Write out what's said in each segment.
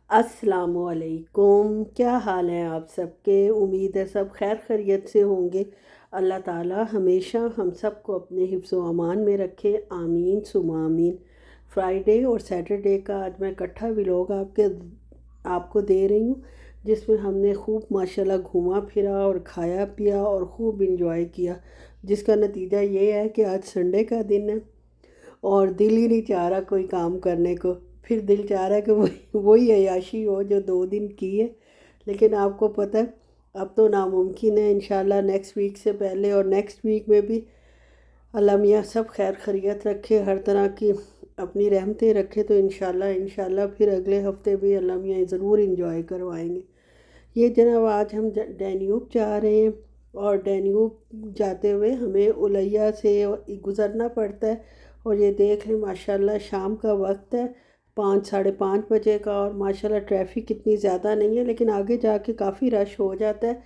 अस्सलामुअलैकुम। क्या हाल है आप सबके? उम्मीद है सब खैर खैरियत से होंगे। अल्लाह ताला हमेशा हम सबको अपने हिफ्ज़ व अमान में रखे, आमीन सुमा आमीन। फ्राइडे और सैटरडे का आज मैं इकट्ठा व्लॉग आपको दे रही हूँ, जिसमें हमने खूब माशाल्लाह घूमा फिरा और खाया पिया और ख़ूब इंजॉय किया, जिसका नतीजा ये है कि आज संडे का दिन है और दिल ही नहीं चाह रहा कोई काम करने को। फिर दिल चाह रहा है कि वही वही अय्याशी हो जो 2 दिन की है। लेकिन आपको पता है अब तो नामुमकिन है। इंशाल्लाह नेक्स्ट वीक से पहले और नेक्स्ट वीक में भी अल्लाह मियाँ सब खैर खैरियत रखे, हर तरह की अपनी रहमतें रखे, तो इंशाल्लाह फिर अगले हफ्ते भी अल्लाह मियाँ ज़रूर इंजॉय करवाएंगे। ये जनाब आज हम डैन्यूब जा रहे हैं और डैन्यूब जाते हुए हमें उलैया से गुज़रना पड़ता है। और ये देख लें माशाल्लाह शाम का वक्त है, 5 साढ़े 5 बजे का, और माशाल्लाह ट्रैफिक इतनी ज़्यादा नहीं है, लेकिन आगे जाके काफ़ी रश हो जाता है।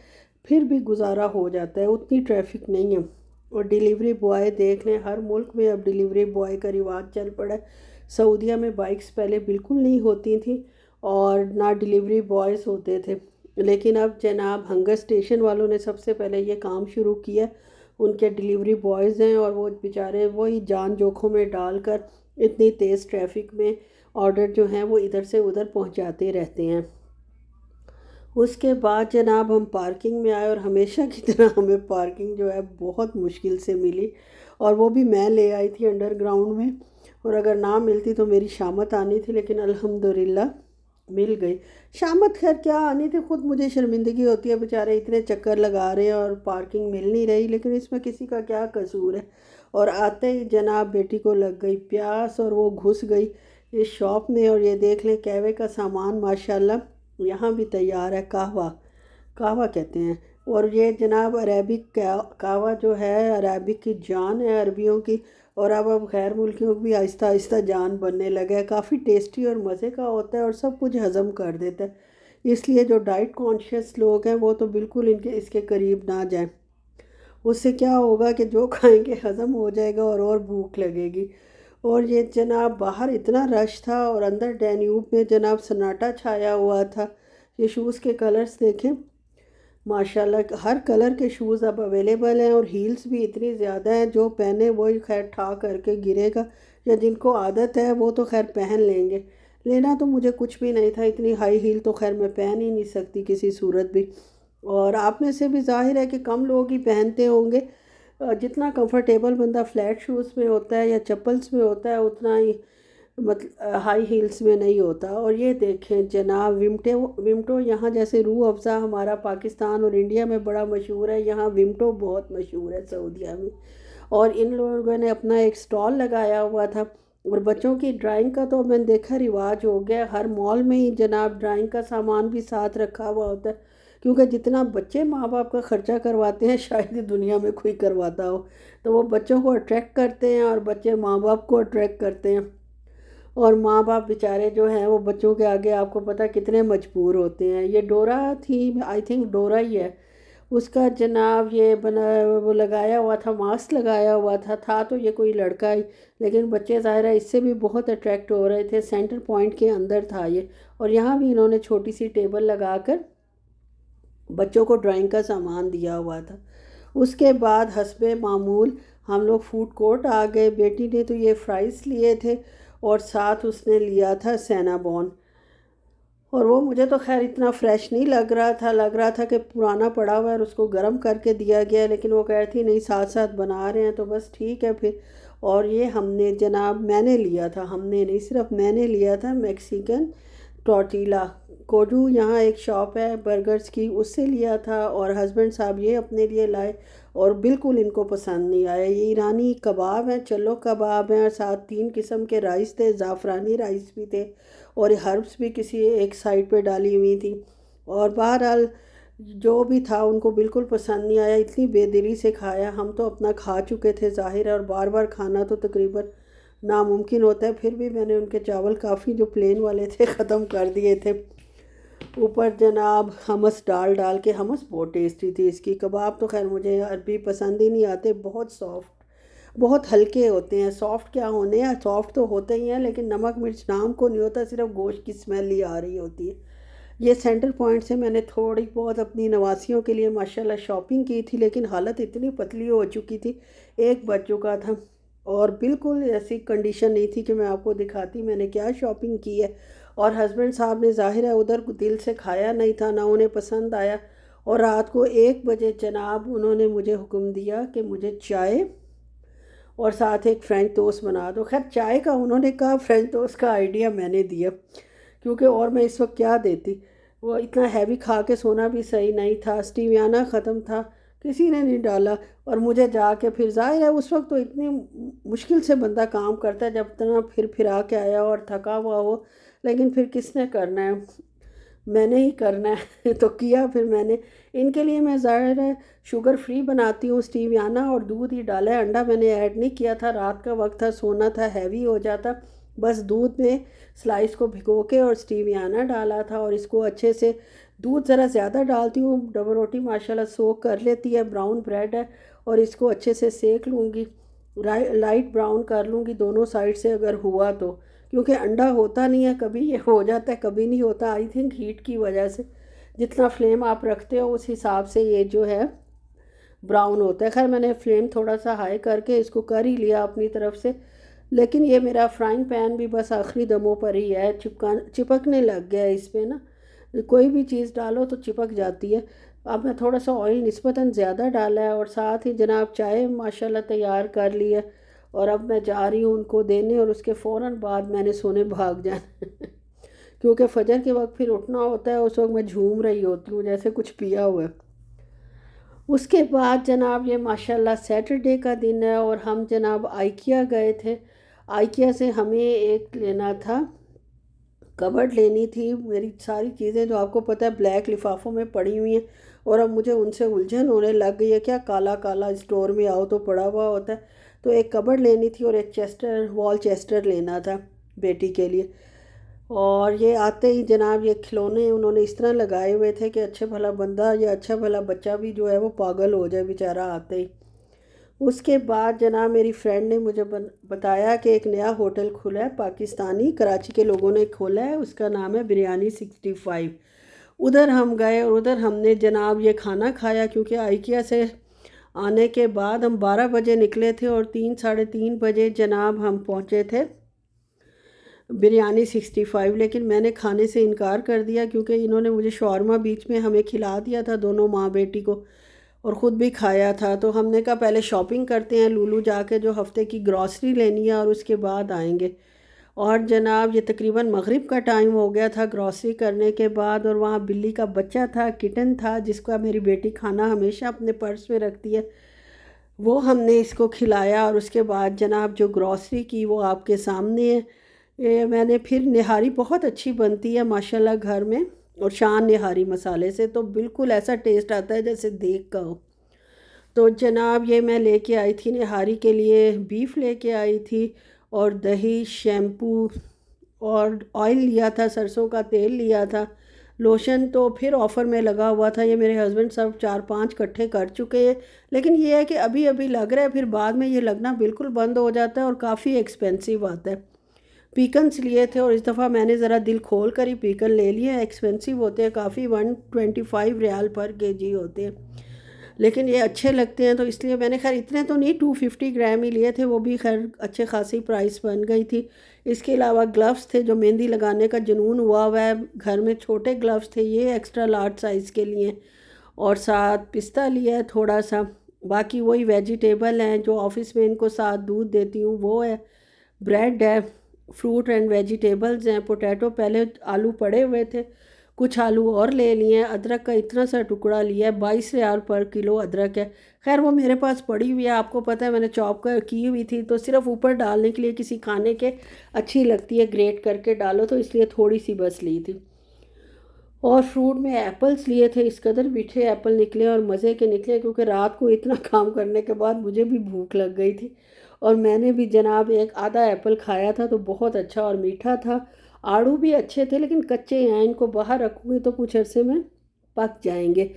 फिर भी गुजारा हो जाता है, उतनी ट्रैफिक नहीं है। और डिलीवरी बॉय देख लें, हर मुल्क में अब डिलीवरी बॉय का रिवाज चल पड़ा है। सऊदीया में बाइक्स पहले बिल्कुल नहीं होती थी और ना डिलीवरी बॉयज़ होते थे, लेकिन अब जनाब हंगर स्टेशन वालों ने सबसे पहले ये काम शुरू किया। उनके डिलीवरी बॉयज़ हैं और वो बेचारे वही जान जोखों में डालकर इतनी तेज़ ट्रैफिक में ऑर्डर जो हैं वो इधर से उधर पहुंचाते रहते हैं। उसके बाद जनाब हम पार्किंग में आए और हमेशा की तरह हमें पार्किंग जो है बहुत मुश्किल से मिली, और वो भी मैं ले आई थी अंडरग्राउंड में, और अगर ना मिलती तो मेरी शामत आनी थी, लेकिन अल्हम्दुलिल्लाह मिल गई। शामत खैर क्या आनी थी, खुद मुझे शर्मिंदगी होती है, बेचारे इतने चक्कर लगा रहे हैं और पार्किंग मिल नहीं रही, लेकिन इसमें किसी का क्या कसूर है। और आते ही जनाब बेटी को लग गई प्यास और वो घुस गई इस शॉप में, और ये देख लें कहवे का सामान माशाल्लाह यहाँ भी तैयार है। कहवा कहवा कहते हैं। और ये जनाब अरेबिक कहवा जो है, अरेबिक की जान है अरबियों की, और अब गैर मुल्कियों की भी आहिस्ता आहिस्ता जान बनने लगा है। काफ़ी टेस्टी और मज़े का होता है और सब कुछ हज़म कर देता है, इसलिए जो डाइट कॉन्शियस लोग हैं वो तो बिल्कुल इनके इसके करीब ना जाएं। उससे क्या होगा कि जो खाएंगे हज़म हो जाएगा और भूख लगेगी। और ये जनाब बाहर इतना रश था और अंदर डैन्यूब में जनाब सन्नाटा छाया हुआ था। ये शूज़ के कलर्स देखें, माशाल्लाह हर कलर के शूज़ अब अवेलेबल हैं, और हील्स भी इतनी ज़्यादा हैं, जो पहने वही खैर ठा करके गिरेगा, या जिनको आदत है वो तो खैर पहन लेंगे। लेना तो मुझे कुछ भी नहीं था, इतनी हाई हील तो खैर मैं पहन ही नहीं सकती किसी सूरत भी, और आप में से भी जाहिर है कि कम लोग ही पहनते होंगे। जितना कंफर्टेबल बंदा फ्लैट शूज़ में होता है या चप्पल्स में होता है, उतना ही मतलब हाई हील्स में नहीं होता। और ये देखें जनाब विमटो यहाँ जैसे रूह अफ़ज़ा हमारा पाकिस्तान और इंडिया में बड़ा मशहूर है, यहाँ विमटो बहुत मशहूर है सऊदीया में। और इन लोगों ने अपना एक स्टॉल लगाया हुआ था, और बच्चों की ड्राइंग का तो मैंने देखा रिवाज हो गया, हर मॉल में ही जनाब ड्राइंग का सामान भी साथ रखा हुआ होता है, क्योंकि जितना बच्चे माँ बाप का ख़र्चा करवाते हैं शायद ही दुनिया में कोई करवाता हो। तो वो बच्चों को अट्रैक्ट करते हैं और बच्चे माँ बाप को अट्रैक्ट करते हैं, और माँ बाप बेचारे जो हैं वो बच्चों के आगे आपको पता है कितने मजबूर होते हैं। ये डोरा थी, आई थिंक डोरा ही है उसका जनाब, ये बना वो लगाया हुआ था, मास्क लगाया हुआ था तो ये कोई लड़का ही, लेकिन बच्चे ज़ाहिर है इससे भी बहुत अट्रैक्ट हो रहे थे। सेंटर पॉइंट के अंदर था ये, और यहाँ भी इन्होंने छोटी सी टेबल लगाकर बच्चों को ड्राइंग का सामान दिया हुआ था। उसके बाद हस्बे मामूल हम लोग फूड कोर्ट आ गए। बेटी ने तो ये फ्राइज़ लिए थे और साथ उसने लिया था सेनाबॉन, और वो मुझे तो खैर इतना फ्रेश नहीं लग रहा था कि पुराना पड़ा हुआ है और उसको गर्म करके दिया गया है, लेकिन वो कह रही थी नहीं साथ साथ बना रहे हैं तो बस ठीक है फिर। और ये हमने जनाब मैंने लिया था, हमने नहीं सिर्फ मैंने लिया था मैक्सिकन टॉर्टिला कोडू, यहाँ एक शॉप है बर्गर्स की, उससे लिया था, और हस्बैंड साहब ये अपने लिए लाए और बिल्कुल इनको पसंद नहीं आया। ये ईरानी कबाब हैं, चलो कबाब हैं, और साथ 3 किस्म के राइस थे, ज़ाफ़रानी राइस भी थे और हर्ब्स भी किसी एक साइड पे डाली हुई थी। और बहरहाल जो भी था उनको बिल्कुल पसंद नहीं आया, इतनी बेदिली से खाया। हम तो अपना खा चुके थे ज़ाहिर है, और बार बार खाना तो तकरीबन नामुमकिन होता है, फिर भी मैंने उनके चावल काफ़ी जो प्लेन वाले थे ख़त्म कर दिए थे। ऊपर जनाब हमस डाल डाल के, हमस बहुत टेस्टी थी इसकी। कबाब तो खैर मुझे अरबी पसंद ही नहीं आते, बहुत सॉफ्ट, बहुत हल्के होते हैं, सॉफ्ट क्या होने हैं, सॉफ्ट तो होते ही हैं लेकिन नमक मिर्च नाम को नहीं होता, सिर्फ गोश्त की स्मेल ही आ रही होती है। ये सेंटर पॉइंट से मैंने थोड़ी बहुत अपनी नवासियों के लिए माशाल्लाह शॉपिंग की थी, लेकिन हालत इतनी पतली हो चुकी थी, 1 बज चुका था और बिल्कुल ऐसी कंडीशन नहीं थी कि मैं आपको दिखाती मैंने क्या शॉपिंग की है। और हस्बैंड साहब ने ज़ाहिर है उधर दिल से खाया नहीं था, ना उन्हें पसंद आया। और रात को 1 बजे जनाब उन्होंने मुझे हुक्म दिया कि मुझे चाय और साथ एक फ्रेंच टोस्ट बना दो। खैर चाय का उन्होंने कहा, फ्रेंच टोस्ट का आइडिया मैंने दिया, क्योंकि और मैं इस वक्त क्या देती। वो इतना हैवी खा के सोना भी सही नहीं था, स्टीवियाना ख़त्म था, किसी ने नहीं डाला। और मुझे जाके फिर ज़ाहिर है उस वक्त तो इतनी मुश्किल से बंदा काम करता है जब तक फिर आके आया और थका हुआ हो, लेकिन फिर किसने करना है, मैंने ही करना है तो किया फिर मैंने। इनके लिए मैं ज़ाहिर है शुगर फ्री बनाती हूँ, स्टीवियाना और दूध ही डाला है, अंडा मैंने ऐड नहीं किया था, रात का वक्त था, सोना था, हैवी हो जाता। बस दूध में स्लाइस को भिगो के और स्टीवियाना डाला था और इसको अच्छे से, दूध ज़रा ज़्यादा डालती हूँ, डबल रोटी माशाल्लाह सोक कर लेती है। ब्राउन ब्रेड है और इसको अच्छे से सेक लूँगी, लाइट ब्राउन कर लूँगी दोनों साइड से अगर हुआ तो, क्योंकि अंडा होता नहीं है, कभी ये हो जाता है कभी नहीं होता, आई थिंक हीट की वजह से। जितना फ्लेम आप रखते हो उस हिसाब से ये जो है ब्राउन होता है। खैर मैंने फ्लेम थोड़ा सा हाई करके इसको कर ही लिया अपनी तरफ से, लेकिन ये मेरा फ्राइंग पैन भी बस आखिरी दमों पर ही है, चिपकने लग गया है इस पर ना, कोई भी चीज़ डालो तो चिपक जाती है। अब मैं थोड़ा सा ऑयल निस्बतन ज़्यादा डाला है और साथ ही जनाब चाय माशाल्लाह तैयार कर ली है। और अब मैं जा रही हूँ उनको देने और उसके फ़ौरन बाद मैंने सोने भाग जाना क्योंकि फजर के वक्त फिर उठना होता है, उस वक्त मैं झूम रही होती हूँ जैसे कुछ पिया हुआ है। उसके बाद जनाब ये माशाल्लाह सैटरडे का दिन है और हम जनाब आइकिया गए थे। आइकिया से हमें एक लेना था, कबर्ड लेनी थी। मेरी सारी चीज़ें जो आपको पता है ब्लैक लिफाफों में पड़ी हुई हैं और अब मुझे उनसे उलझन होने लग गई है, क्या काला काला स्टोर में आओ तो पड़ा हुआ होता है। तो एक कबर्ड लेनी थी और एक चेस्टर, वॉल चेस्टर लेना था बेटी के लिए। और ये आते ही जनाब ये खिलौने उन्होंने इस तरह लगाए हुए थे कि अच्छे भला बंदा या अच्छा भला बच्चा भी जो है वो पागल हो जाए बेचारा आते ही। उसके बाद जनाब मेरी फ्रेंड ने मुझे बताया कि एक नया होटल खुला है पाकिस्तानी, कराची के लोगों ने खोला है, उसका नाम है बिरयानी 65। उधर हम गए और उधर हमने जनाब ये खाना खाया, क्योंकि आइकिया से आने के बाद हम 12 बजे निकले थे और 3 साढ़े 3 बजे जनाब हम पहुँचे थे बिरयानी 65। लेकिन मैंने खाने से इनकार कर दिया क्योंकि इन्होंने मुझे शौरमा बीच में हमें खिला दिया था दोनों माँ बेटी को, और ख़ुद भी खाया था। तो हमने कहा पहले शॉपिंग करते हैं लूलू जाके, जो हफ़्ते की ग्रॉसरी लेनी है, और उसके बाद आएंगे। और जनाब ये तकरीबन मगरिब का टाइम हो गया था ग्रॉसरी करने के बाद, और वहाँ बिल्ली का बच्चा था, किटन था, जिसका मेरी बेटी खाना हमेशा अपने पर्स में रखती है, वो हमने इसको खिलाया। और उसके बाद जनाब जो ग्रॉसरी की वो आपके सामने है। ये मैंने फिर निहारी बहुत अच्छी बनती है माशाल्लाह घर में, और शान निहारी मसाले से तो बिल्कुल ऐसा टेस्ट आता है जैसे देख का हो। तो जनाब ये मैं लेके आई थी निहारी के लिए, बीफ लेके आई थी और दही, शैम्पू और ऑयल लिया था, सरसों का तेल लिया था। लोशन तो फिर ऑफ़र में लगा हुआ था, ये मेरे हस्बैंड सब 4-5 इकट्ठे कर चुके हैं। लेकिन ये है कि अभी अभी लग रहा है, फिर बाद में ये लगना बिल्कुल बंद हो जाता है और काफ़ी एक्सपेंसिव आता है। पीकन्स लिए थे और इस दफ़ा मैंने ज़रा दिल खोल कर ही पीकन ले लिए, एक्सपेंसिव होते हैं काफ़ी, 125 रियाल पर केजी होते हैं, लेकिन ये अच्छे लगते हैं तो इसलिए मैंने, खैर इतने तो नहीं, 250 ग्राम ही लिए थे, वो भी खैर अच्छे खासी प्राइस बन गई थी। इसके अलावा ग्लव्स थे, जो मेहंदी लगाने का जुनून हुआ हुआ है घर में, छोटे ग्लव्स थे, ये एक्स्ट्रा लार्ज साइज़ के लिए। और साथ पिस्ता लिया है थोड़ा सा, बाकी वही वेजिटेबल हैं जो ऑफिस में इनको साथ दूध देती हूँ वो है, ब्रेड है, फ्रूट एंड वेजिटेबल्स हैं, पोटैटो, पहले आलू पड़े हुए थे, कुछ आलू और ले लिए हैं, अदरक का इतना सा टुकड़ा लिया है, 22 रियाल पर किलो अदरक है। खैर वो मेरे पास पड़ी हुई है, आपको पता है मैंने चॉप कर की हुई थी, तो सिर्फ ऊपर डालने के लिए किसी खाने के अच्छी लगती है, ग्रेट करके डालो, तो इसलिए थोड़ी सी बस ली थी। और फ्रूट में एप्पल्स लिए थे, इस कदर मीठे एप्पल निकले और मज़े के निकले, क्योंकि रात को इतना काम करने के बाद मुझे भी भूख लग गई थी और मैंने भी जनाब एक आधा एप्पल खाया था, तो बहुत अच्छा और मीठा था। आड़ू भी अच्छे थे लेकिन कच्चे हैं, इनको बाहर रखूँगी तो कुछ अरसे में पक जाएंगे।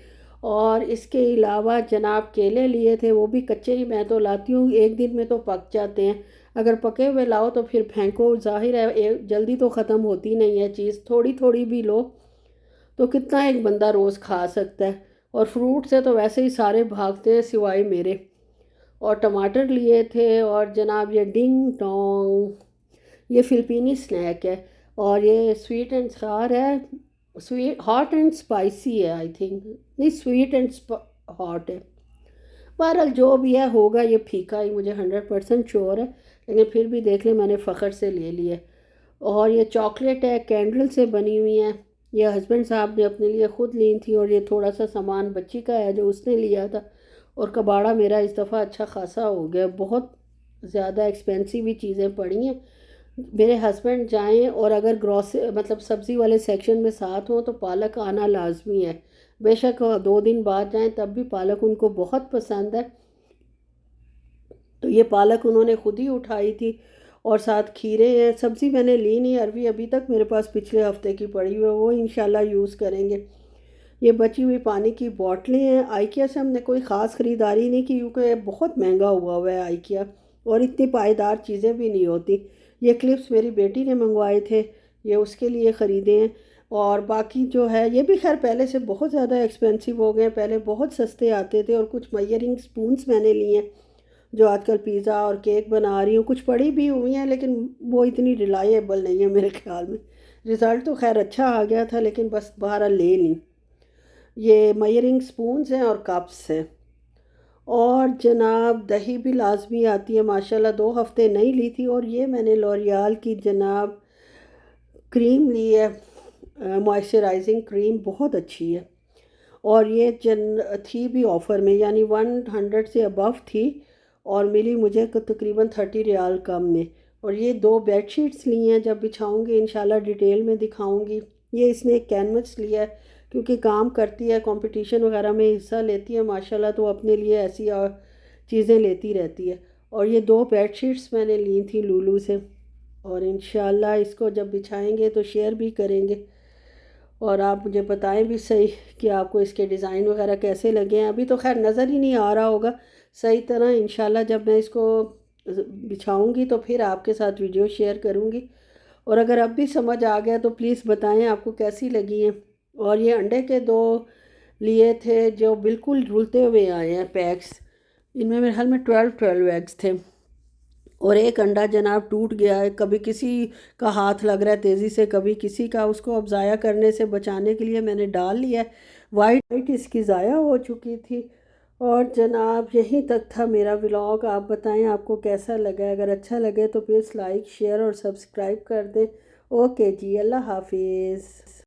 और इसके अलावा जनाब केले लिए थे, वो भी कच्चे ही मैं तो लाती हूँ, एक दिन में तो पक जाते हैं। अगर पके हुए लाओ तो फिर फेंको, जाहिर है जल्दी तो ख़त्म होती नहीं है चीज़, थोड़ी थोड़ी भी लो तो कितना एक बंदा रोज़ खा सकता है। और फ्रूट से तो वैसे ही सारे भागते हैं सिवाय मेरे। और टमाटर लिए थे, और जनाब ये डिंग डोंग, ये फ़िलिपीनी स्नैक है। और ये स्वीट एंड सार है, स्वीट हॉट एंड स्पाइसी है आई थिंक, नहीं स्वीट एंड हॉट है। बहरहाल जो भी है होगा ये फीका ही, मुझे 100% श्योर है, लेकिन फिर भी देख ले मैंने फ़ख्र से ले लिया। और ये चॉकलेट है, कैंडल से बनी हुई है, ये हस्बैंड साहब ने अपने लिए ख़ुद ली थी। और ये थोड़ा सा सामान बच्ची का है जो उसने लिया था। और कबाड़ा मेरा इस दफ़ा अच्छा खासा हो गया, बहुत ज़्यादा एक्सपेंसिव ही चीज़ें पड़ी हैं। मेरे हस्बैंड जाएं और अगर मतलब सब्ज़ी वाले सेक्शन में साथ हों तो पालक आना लाजमी है। बेशक 2 दिन बाद जाएं तब भी पालक उनको बहुत पसंद है। तो ये पालक उन्होंने ख़ुद ही उठाई थी। और साथ खीरे हैं। सब्ज़ी मैंने ली नहीं, अरवी अभी तक मेरे पास पिछले हफ्ते की पड़ी हुई है, वो इंशाल्लाह यूज़ करेंगे। ये बची हुई पानी की बोतलें हैं। आइकिया से हमने कोई ख़ास ख़रीदारी नहीं की क्योंकि बहुत महंगा हुआ हुआ है आइकिया, और इतनी पायदार चीज़ें भी नहीं होती। ये क्लिप्स मेरी बेटी ने मंगवाए थे, ये उसके लिए ख़रीदे हैं। और बाकी जो है ये भी खैर पहले से बहुत ज़्यादा एक्सपेंसिव हो गए, पहले बहुत सस्ते आते थे। और कुछ मयरिंग स्पून्स मैंने लिए हैं जो आजकल पिज़्ज़ा और केक बना रही हूँ, कुछ पड़ी भी हुई हैं लेकिन वो इतनी रिलायबल नहीं है मेरे ख्याल में। रिज़ल्ट तो खैर अच्छा आ गया था, लेकिन बस बहरहाल ले ली। ये मयरिंग स्पून्स हैं और कप्स हैं। और जनाब दही भी लाजमी आती है माशाल्लाह, 2 हफ्ते नहीं ली थी। और ये मैंने लॉरियाल की जनाब क्रीम ली है, मॉइस्चराइजिंग क्रीम, बहुत अच्छी है। और ये थी भी ऑफ़र में, यानी 100 से अबव थी, और मिली मुझे तकरीबन 30 रियाल कम में। और ये 2 बेडशीट्स ली हैं, जब बिछाऊंगी इंशाल्लाह डिटेल में दिखाऊंगी। ये इसने एक कैनवस लिया है क्योंकि काम करती है, कंपटीशन वगैरह में हिस्सा लेती है माशाल्लाह, तो अपने लिए ऐसी और चीज़ें लेती रहती है। और ये 2 बेडशीट्स मैंने ली थी लूलू से, और इंशाल्लाह इसको जब बिछाएंगे तो शेयर भी करेंगे। और आप मुझे बताएं भी सही कि आपको इसके डिज़ाइन वगैरह कैसे लगे हैं। अभी तो खैर नज़र ही नहीं आ रहा होगा सही तरह, इंशाल्लाह जब मैं इसको बिछाऊंगी तो फिर आपके साथ वीडियो शेयर करूंगी। और अगर अब भी समझ आ गया तो प्लीज़ बताएं आपको कैसी लगी हैं। और ये अंडे के 2 लिए थे जो बिल्कुल झूलते हुए आए हैं पैक्स, इनमें मेरे ख्याल में 12 एग्स थे। और एक अंडा जनाब टूट गया है, कभी किसी का हाथ लग रहा है तेज़ी से, कभी किसी का, उसको अब ज़ाया करने से बचाने के लिए मैंने डाल लिया है। वाइट वाइट इसकी ज़ाया हो चुकी थी। और जनाब यहीं तक था मेरा व्लॉग। आप बताएं आपको कैसा लगा, अगर अच्छा लगे तो प्लीज़ लाइक शेयर और सब्सक्राइब कर दें। ओके जी, अल्लाह हाफिज़।